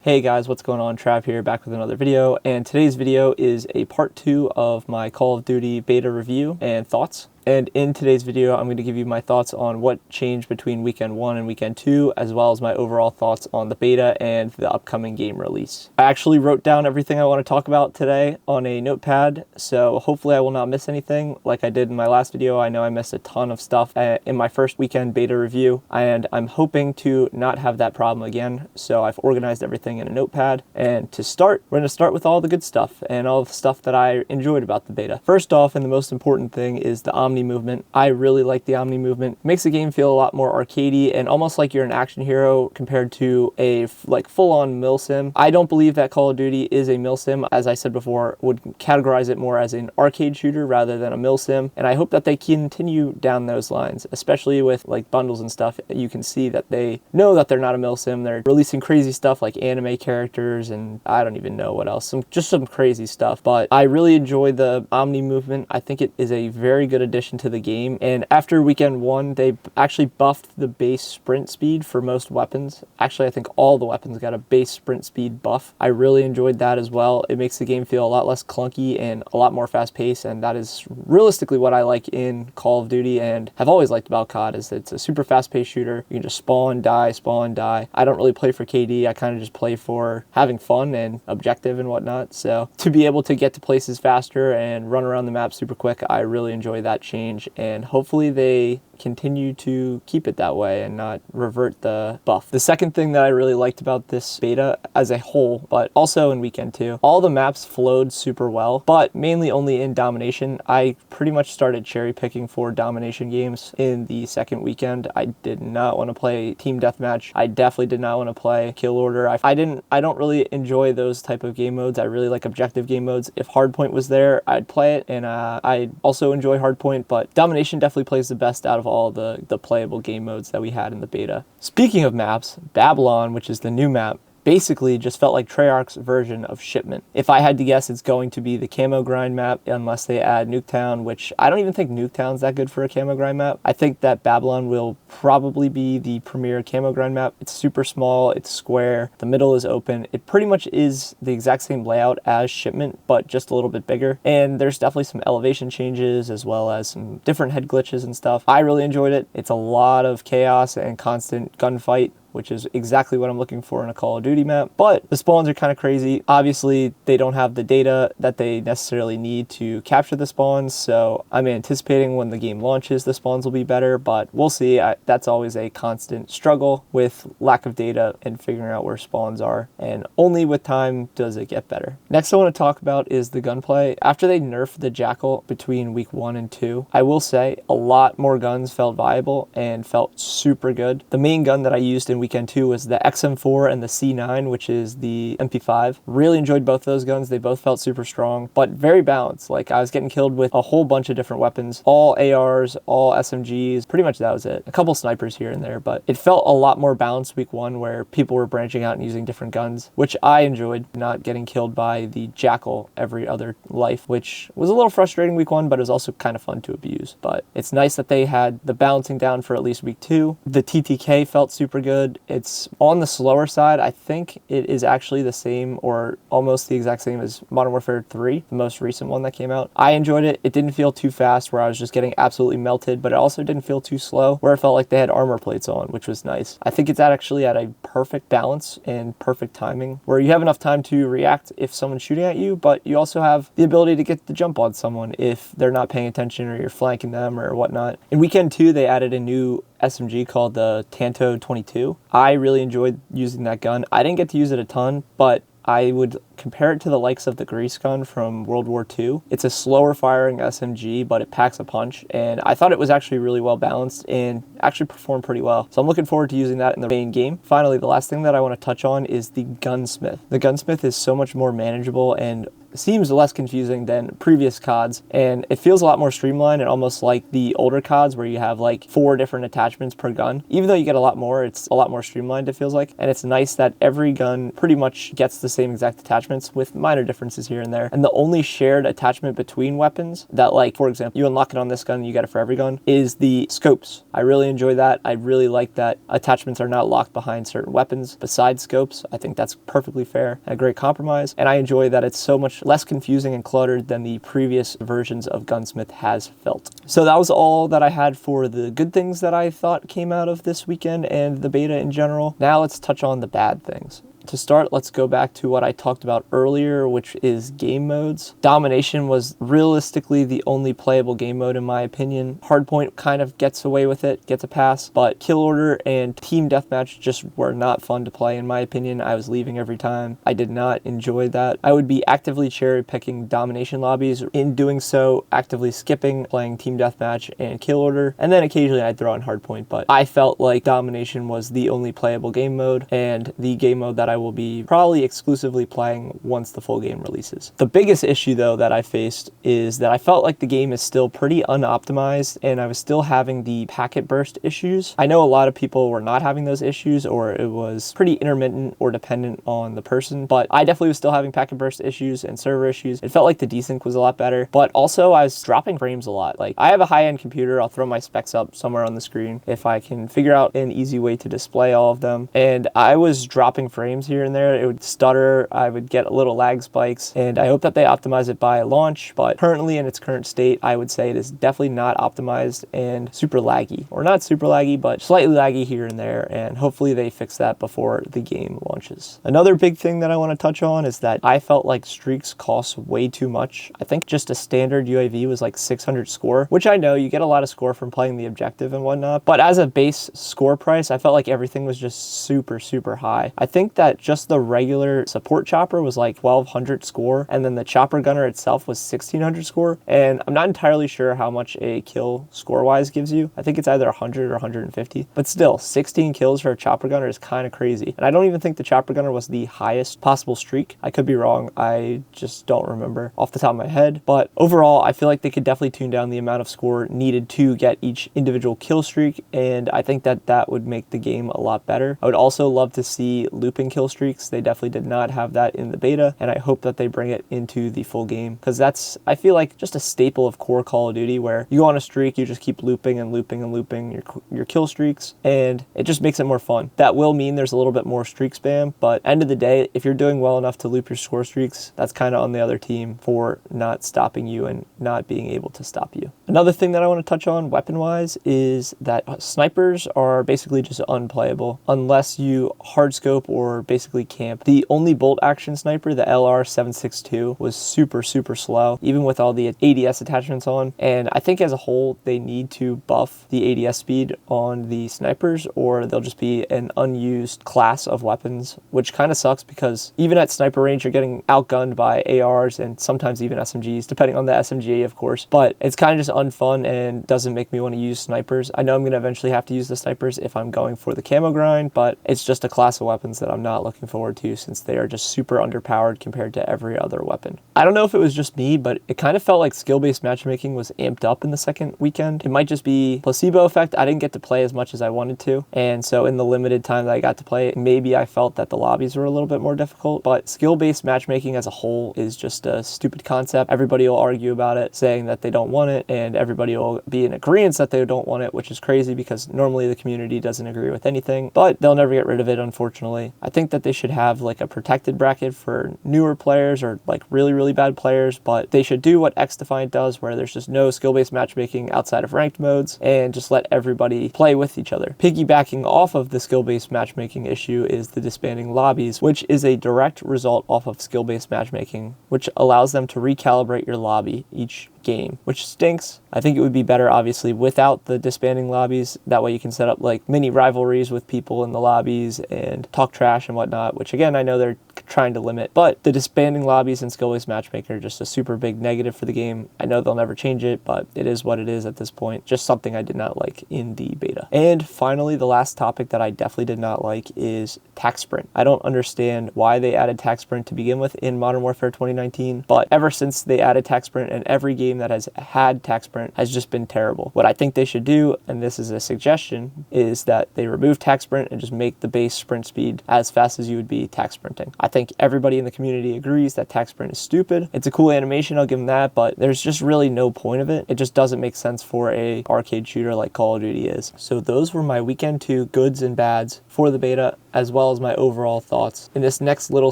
Hey guys, what's going on? Trav here, back with another video, and today's video is a part 2 of my Call of Duty beta review and thoughts. And in today's video, I'm going to give you my thoughts on what changed between weekend 1 and weekend 2, as well as my overall thoughts on the beta and the upcoming game release. I actually wrote down everything I want to talk about today on a notepad, so hopefully I will not miss anything like I did in my last video. I know I missed a ton of stuff in my first weekend beta review, and I'm hoping to not have that problem again, so I've organized everything in a notepad. And to start, we're going to start with all the good stuff and all the stuff that I enjoyed about the beta. First off, and the most important thing, is the Omni movement. I really like the Omni movement. It makes the game feel a lot more arcadey and almost like you're an action hero compared to a full-on milsim. I don't believe that Call of Duty is a milsim. As I said before, would categorize it more as an arcade shooter rather than a milsim, and I hope that they continue down those lines, especially with like bundles and stuff. You can see that they know that they're not a milsim. They're releasing crazy stuff like anime characters and I don't even know what else, just some crazy stuff. But I really enjoy the Omni movement. I think it is a very good addition to the game, and after weekend 1 they actually buffed the base sprint speed for most weapons. Actually, I think all the weapons got a base sprint speed buff. I really enjoyed that as well. It makes the game feel a lot less clunky and a lot more fast paced, and that is realistically what I like in Call of Duty and have always liked about COD. Is it's a super fast paced shooter. You can just spawn, die, spawn, die. I don't really play for KD. I kind of just play for having fun and objective and whatnot. So to be able to get to places faster and run around the map super quick, I really enjoy that change, and hopefully they continue to keep it that way and not revert the buff. The second thing that I really liked about this beta as a whole, but also in weekend 2, all the maps flowed super well, but mainly only in domination. I pretty much started cherry picking for domination games in the second weekend. I did not want to play team deathmatch. I definitely did not want to play kill order. I don't really enjoy those type of game modes. I really like objective game modes. If hardpoint was there, I'd play it, and I also enjoy hardpoint, but domination definitely plays the best out of all the playable game modes that we had in the beta. Speaking of maps, Babylon, which is the new map, basically just felt like Treyarch's version of Shipment. If I had to guess, it's going to be the camo grind map, unless they add Nuketown, which I don't even think Nuketown's that good for a camo grind map. I think that Babylon will probably be the premier camo grind map. It's super small, it's square, the middle is open. It pretty much is the exact same layout as Shipment, but just a little bit bigger. And there's definitely some elevation changes as well as some different head glitches and stuff. I really enjoyed it. It's a lot of chaos and constant gunfight, which is exactly what I'm looking for in a Call of Duty map. But the spawns are kind of crazy. Obviously, they don't have the data that they necessarily need to capture the spawns, so I'm anticipating when the game launches, the spawns will be better, but we'll see. That's always a constant struggle with lack of data and figuring out where spawns are, and only with time does it get better. Next I want to talk about is the gunplay. After they nerfed the Jackal between week 1 and 2, I will say a lot more guns felt viable and felt super good. The main gun that I used in weekend 2 was the XM4 and the C9, which is the MP5. Really enjoyed both those guns. They both felt super strong, but very balanced. Like, I was getting killed with a whole bunch of different weapons, all ARs, all SMGs. Pretty much that was it. A couple snipers here and there, but it felt a lot more balanced week 1, where people were branching out and using different guns, which I enjoyed, not getting killed by the Jackal every other life, which was a little frustrating week 1, but it was also kind of fun to abuse. But it's nice that they had the balancing down for at least week 2. The TTK felt super good. It's on the slower side. I think it is actually the same or almost the exact same as Modern Warfare 3, the most recent one that came out. I enjoyed it. It didn't feel too fast where I was just getting absolutely melted, but it also didn't feel too slow where it felt like they had armor plates on, which was nice. I think it's actually at a perfect balance and perfect timing where you have enough time to react if someone's shooting at you, but you also have the ability to get the jump on someone if they're not paying attention or you're flanking them or whatnot. In weekend 2, they added a new SMG called the Tanto 22. I really enjoyed using that gun. I didn't get to use it a ton, but I would compare it to the likes of the Grease gun from World War II. It's a slower firing SMG, but it packs a punch, and I thought it was actually really well balanced and actually performed pretty well. So I'm looking forward to using that in the main game. Finally, the last thing that I want to touch on is the Gunsmith. The Gunsmith is so much more manageable and seems less confusing than previous CODs, and it feels a lot more streamlined and almost like the older CODs where you have like 4 different attachments per gun. Even though you get a lot more, it's a lot more streamlined, it feels like. And it's nice that every gun pretty much gets the same exact attachments with minor differences here and there. And the only shared attachment between weapons that, like, for example, you unlock it on this gun, you get it for every gun, is the scopes. I really enjoy that. I really like that attachments are not locked behind certain weapons besides scopes. I think that's perfectly fair and a great compromise. And I enjoy that it's so much less confusing and cluttered than the previous versions of Gunsmith has felt. So that was all that I had for the good things that I thought came out of this weekend and the beta in general. Now let's touch on the bad things. To start, let's go back to what I talked about earlier, which is game modes. Domination was realistically the only playable game mode in my opinion. Hardpoint kind of gets away with it, gets a pass, but kill order and team deathmatch just were not fun to play in my opinion. I was leaving every time. I did not enjoy that. I would be actively cherry picking domination lobbies. In doing so, actively skipping playing team deathmatch and kill order, and then occasionally I'd throw in hardpoint, but I felt like domination was the only playable game mode and the game mode that I will be probably exclusively playing once the full game releases. The biggest issue though that I faced is that I felt like the game is still pretty unoptimized and I was still having the packet burst issues. I know a lot of people were not having those issues, or it was pretty intermittent or dependent on the person, but I definitely was still having packet burst issues and server issues. It felt like the desync was a lot better, but also I was dropping frames a lot. Like, I have a high-end computer. I'll throw my specs up somewhere on the screen if I can figure out an easy way to display all of them, and I was dropping frames here and there. It would stutter, I would get little lag spikes, and I hope that they optimize it by launch, but currently in its current state, I would say it is definitely not optimized and super laggy, or not super laggy, but slightly laggy here and there, and hopefully they fix that before the game launches. Another big thing that I want to touch on is that I felt like streaks cost way too much. I think just a standard UAV was like 600 score, which I know you get a lot of score from playing the objective and whatnot, but as a base score price, I felt like everything was just super high. I think that just the regular support chopper was like 1200 score, and then the chopper gunner itself was 1600 score, and I'm not entirely sure how much a kill score wise gives you. I think it's either 100 or 150, but still 16 kills for a chopper gunner is kind of crazy, and I don't even think the chopper gunner was the highest possible streak. I could be wrong, I just don't remember off the top of my head, but overall I feel like they could definitely tune down the amount of score needed to get each individual kill streak, and I think that that would make the game a lot better. I would also love to see looping kill streaks. They definitely did not have that in the beta, and I hope that they bring it into the full game, because that's, I feel like, just a staple of core Call of Duty, where you go on a streak, you just keep looping and looping and looping your kill streaks, and it just makes it more fun. That will mean there's a little bit more streak spam, but end of the day, if you're doing well enough to loop your score streaks, that's kind of on the other team for not stopping you and not being able to stop you. Another thing that I want to touch on weapon-wise is that snipers are basically just unplayable unless you hardscope or basically camp. The only bolt action sniper, the LR762, was super slow, even with all the ADS attachments on, and I think as a whole they need to buff the ADS speed on the snipers, or they'll just be an unused class of weapons, which kind of sucks because even at sniper range you're getting outgunned by ARs and sometimes even SMGs, depending on the SMG of course, but it's kind of just unfun and doesn't make me want to use snipers. I know I'm going to eventually have to use the snipers if I'm going for the camo grind, but it's just a class of weapons that I'm not looking forward to since they are just super underpowered compared to every other weapon. I don't know if it was just me, but it kind of felt like skill-based matchmaking was amped up in the second weekend. It might just be placebo effect. I didn't get to play as much as I wanted to, and so in the limited time that I got to play, maybe I felt that the lobbies were a little bit more difficult, but skill-based matchmaking as a whole is just a stupid concept. Everybody will argue about it, saying that they don't want it, and everybody will be in agreement that they don't want it, which is crazy because normally the community doesn't agree with anything, but they'll never get rid of it, unfortunately. I think that they should have like a protected bracket for newer players or like really bad players, but they should do what X-Defiant does, where there's just no skill-based matchmaking outside of ranked modes, and just let everybody play with each other. Piggybacking off of the skill-based matchmaking issue is the disbanding lobbies, which is a direct result off of skill-based matchmaking, which allows them to recalibrate your lobby each game, which stinks. I think it would be better obviously without the disbanding lobbies. That way you can set up like mini rivalries with people in the lobbies and talk trash and whatnot, which again I know they're trying to limit. But the disbanding lobbies and skill-based matchmaking are just a super big negative for the game. I know they'll never change it, but it is what it is at this point. Just something I did not like in the beta. And finally, the last topic that I definitely did not like is Tac Sprint. I don't understand why they added Tac Sprint to begin with in Modern Warfare 2019, but ever since they added Tac Sprint, and every game that has had Tac Sprint has just been terrible. What I think they should do, and this is a suggestion, is that they remove Tac Sprint and just make the base sprint speed as fast as you would be Tac Sprinting. I think everybody in the community agrees that Tac Sprint is stupid. It's a cool animation, I'll give them that, but there's just really no point of it. It just doesn't make sense for a arcade shooter like Call of Duty is. So those were my weekend 2 goods and bads for the beta, as well as my overall thoughts. In this next little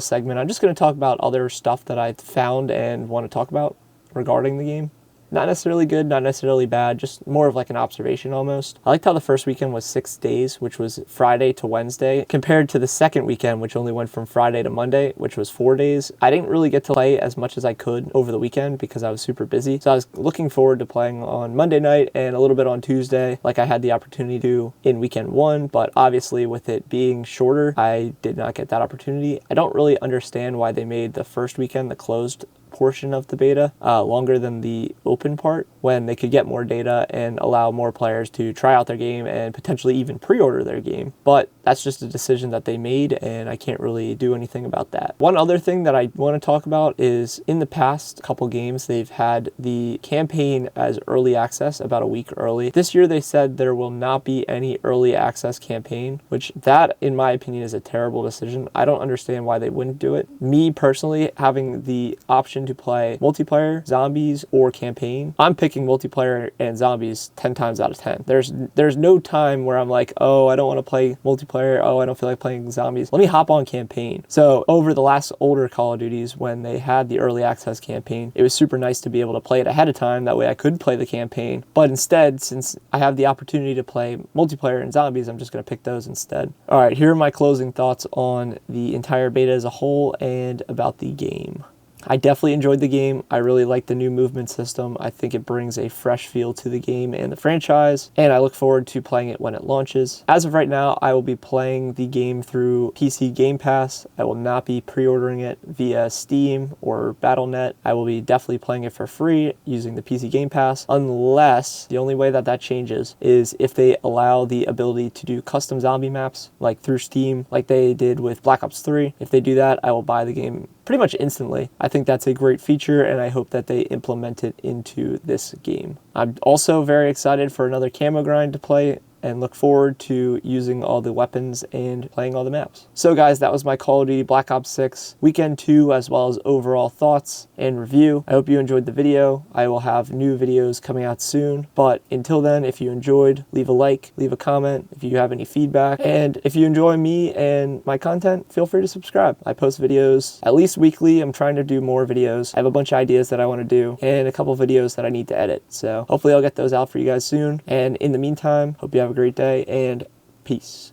segment, I'm just going to talk about other stuff that I found and want to talk about regarding the game. Not necessarily good, not necessarily bad, just more of like an observation almost. I liked how the first weekend was 6 days, which was Friday to Wednesday, compared to the second weekend, which only went from Friday to Monday, which was 4 days. I didn't really get to play as much as I could over the weekend because I was super busy. So I was looking forward to playing on Monday night and a little bit on Tuesday, like I had the opportunity to in weekend 1, but obviously with it being shorter, I did not get that opportunity. I don't really understand why they made the first weekend, the closed portion of the beta, longer than the open part, when they could get more data and allow more players to try out their game and potentially even pre-order their game. But that's just a decision that they made, and I can't really do anything about that. One other thing that I want to talk about is in the past couple games, they've had the campaign as early access about a week early. This year they said there will not be any early access campaign, which that in my opinion is a terrible decision. I don't understand why they wouldn't do it. Me personally, having the option to play multiplayer, zombies, or campaign, I'm picking multiplayer and zombies 10 times out of 10. There's no time where I'm like, oh, I don't want to play multiplayer, oh, I don't feel like playing zombies, let me hop on campaign. So over the last older Call of Duties, when they had the early access campaign, it was super nice to be able to play it ahead of time, that way I could play the campaign. But instead, since I have the opportunity to play multiplayer and zombies, I'm just going to pick those instead. All right, here are my closing thoughts on the entire beta as a whole and about the game. I definitely enjoyed the game. I really like the new movement system. I think it brings a fresh feel to the game and the franchise, and I look forward to playing it when it launches. As of right now, I will be playing the game through PC Game Pass. I will not be pre-ordering it via Steam or Battle.net. I will be definitely playing it for free using the PC Game Pass, unless the only way that that changes is if they allow the ability to do custom zombie maps, like through Steam, like they did with Black Ops 3. If they do that, I will buy the game pretty much instantly. I think that's a great feature, and I hope that they implement it into this game. I'm also very excited for another camo grind to play, and look forward to using all the weapons and playing all the maps. So guys, that was my Call of Duty Black Ops 6 Weekend 2, as well as overall thoughts and review. I hope you enjoyed the video. I will have new videos coming out soon, but until then, if you enjoyed, leave a like, leave a comment if you have any feedback, and if you enjoy me and my content, feel free to subscribe. I post videos at least weekly. I'm trying to do more videos. I have a bunch of ideas that I want to do, and a couple videos that I need to edit, so hopefully I'll get those out for you guys soon. And in the meantime, hope you have a great day, and peace.